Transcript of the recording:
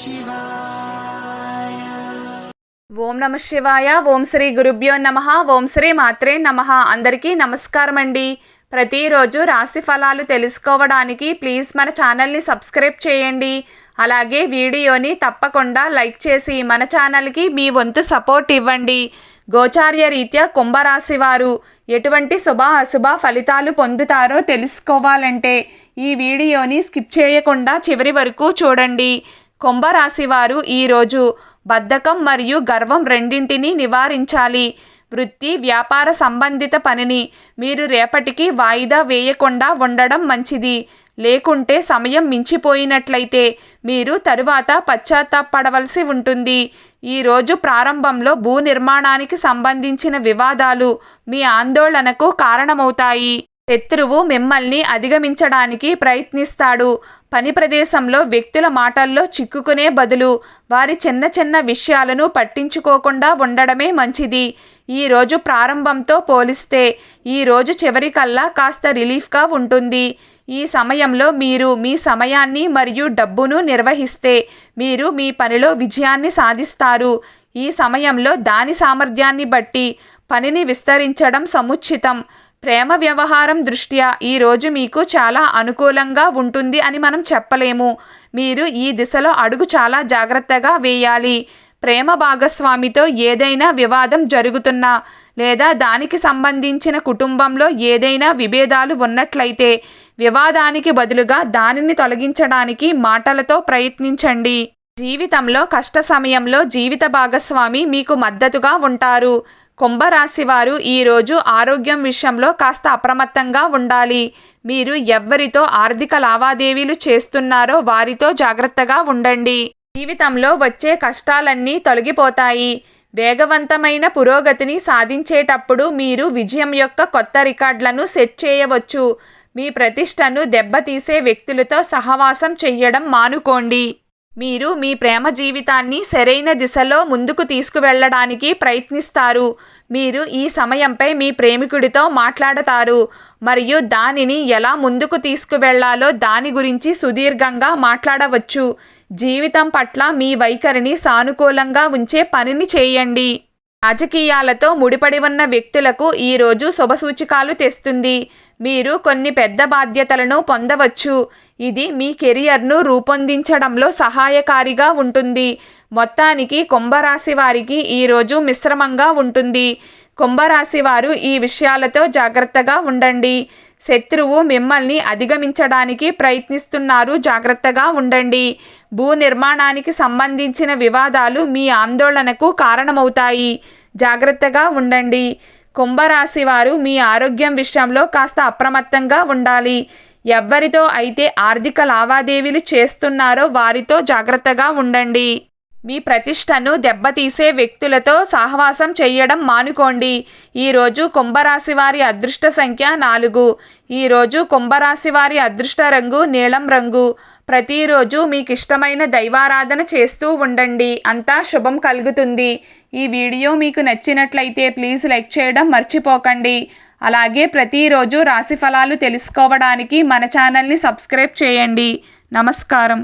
ఓం నమ శివాయ. ఓం శ్రీ గురుభ్యో నమః. ఓం శ్రీ మాత్రే నమః. అందరికీ నమస్కారం అండి. ప్రతిరోజు రాశి ఫలాలు తెలుసుకోవడానికి ప్లీజ్ మన ఛానల్ని సబ్స్క్రైబ్ చేయండి. అలాగే వీడియోని తప్పకుండా లైక్ చేసి మన ఛానల్కి మీ వంతు సపోర్ట్ ఇవ్వండి. గోచార్య రీత్యా కుంభరాశి వారు ఎటువంటి శుభ అశుభ ఫలితాలు పొందుతారో తెలుసుకోవాలంటే ఈ వీడియోని స్కిప్ చేయకుండా చివరి వరకు చూడండి. కుంభరాశి వారు ఈరోజు బద్ధకం మరియు గర్వం రెండింటినీ నివారించాలి. వృత్తి వ్యాపార సంబంధిత పనిని మీరు రేపటికి వాయిదా వేయకుండా ఉండడం మంచిది. లేకుంటే సమయం మించిపోయినట్లయితే మీరు తరువాత పశ్చాత్తాపడవలసి ఉంటుంది. ఈరోజు ప్రారంభంలో భూ నిర్మాణానికి సంబంధించిన వివాదాలు మీ ఆందోళనకు కారణమవుతాయి. శత్రువు మిమ్మల్ని అధిగమించడానికి ప్రయత్నిస్తాడు. పని ప్రదేశంలో వ్యక్తుల మాటల్లో చిక్కుకునే బదులు వారి చిన్న చిన్న విషయాలను పట్టించుకోకుండా ఉండడమే మంచిది. ఈరోజు ప్రారంభంతో పోలిస్తే ఈరోజు చివరికల్లా కాస్త రిలీఫ్గా ఉంటుంది. ఈ సమయంలో మీరు మీ సమయాన్ని మరియు డబ్బును నిర్వహిస్తే మీరు మీ పనిలో విజయాన్ని సాధిస్తారు. ఈ సమయంలో దాని సామర్థ్యాన్ని బట్టి పనిని విస్తరించడం సముచితం. ప్రేమ వ్యవహారం దృష్ట్యా ఈరోజు మీకు చాలా అనుకూలంగా ఉంటుంది అని మనం చెప్పలేము. మీరు ఈ దిశలో అడుగు చాలా జాగ్రత్తగా వేయాలి. ప్రేమ భాగస్వామితో ఏదైనా వివాదం జరుగుతున్నా లేదా దానికి సంబంధించిన కుటుంబంలో ఏదైనా విభేదాలు ఉన్నట్లయితే వివాదానికి బదులుగా దానిని తొలగించడానికి మాటలతో ప్రయత్నించండి. జీవితంలో కష్ట సమయంలో జీవిత భాగస్వామి మీకు మద్దతుగా ఉంటారు. కుంభరాశి వారు ఈరోజు ఆరోగ్యం విషయంలో కాస్త అప్రమత్తంగా ఉండాలి. మీరు ఎవ్వరితో ఆర్థిక లావాదేవీలు చేస్తున్నారో వారితో జాగ్రత్తగా ఉండండి. జీవితంలో వచ్చే కష్టాలన్నీ తొలగిపోతాయి. వేగవంతమైన పురోగతిని సాధించేటప్పుడు మీరు విజయం యొక్క కొత్త రికార్డులను సెట్ చేయవచ్చు. మీ ప్రతిష్టను దెబ్బతీసే వ్యక్తులతో సహవాసం చెయ్యడం మానుకోండి. మీరు మీ ప్రేమ జీవితాన్ని సరైన దిశలో ముందుకు తీసుకువెళ్ళడానికి ప్రయత్నిస్తారు. మీరు ఈ సమయంపై మీ ప్రేమికుడితో మాట్లాడతారు మరియు దానిని ఎలా ముందుకు తీసుకువెళ్లాలో దాని గురించి సుదీర్ఘంగా మాట్లాడవచ్చు. జీవితం పట్ల మీ వైఖరిని సానుకూలంగా ఉంచే పనిని చేయండి. రాజకీయాలతో ముడిపడి ఉన్న వ్యక్తులకు ఈరోజు శుభసూచకాలు తెస్తుంది. మీరు కొన్ని పెద్ద బాధ్యతలను పొందవచ్చు. ఇది మీ కెరియర్ను రూపొందించడంలో సహాయకారిగా ఉంటుంది. మొత్తానికి కుంభరాశి వారికి ఈరోజు మిశ్రమంగా ఉంటుంది. కుంభరాశి వారు ఈ విషయాలతో జాగ్రత్తగా ఉండండి. శత్రువు మిమ్మల్ని అధిగమించడానికి ప్రయత్నిస్తున్నారు, జాగ్రత్తగా ఉండండి. భూ నిర్మాణానికి సంబంధించిన వివాదాలు మీ ఆందోళనకు కారణమవుతాయి, జాగ్రత్తగా ఉండండి. కుంభరాశి వారు మీ ఆరోగ్యం విషయంలో కాస్త అప్రమత్తంగా ఉండాలి. ఎవరితో అయితే ఆర్థిక లావాదేవీలు చేస్తున్నారో వారితో జాగ్రత్తగా ఉండండి. మీ ప్రతిష్టను దెబ్బతీసే వ్యక్తులతో సహవాసం చేయడం మానుకోండి. ఈరోజు కుంభరాశి వారి అదృష్ట సంఖ్య 4. ఈరోజు కుంభరాశి వారి అదృష్ట రంగు నీలం రంగు. ప్రతిరోజు మీకు ఇష్టమైన దైవారాధన చేస్తూ ఉండండి. అంతా శుభం కలుగుతుంది. ఈ వీడియో మీకు నచ్చినట్లయితే ప్లీజ్ లైక్ చేయడం మర్చిపోకండి. అలాగే ప్రతిరోజు రాశి ఫలాలు తెలుసుకోవడానికి మన ఛానల్ని సబ్స్క్రైబ్ చేయండి. నమస్కారం.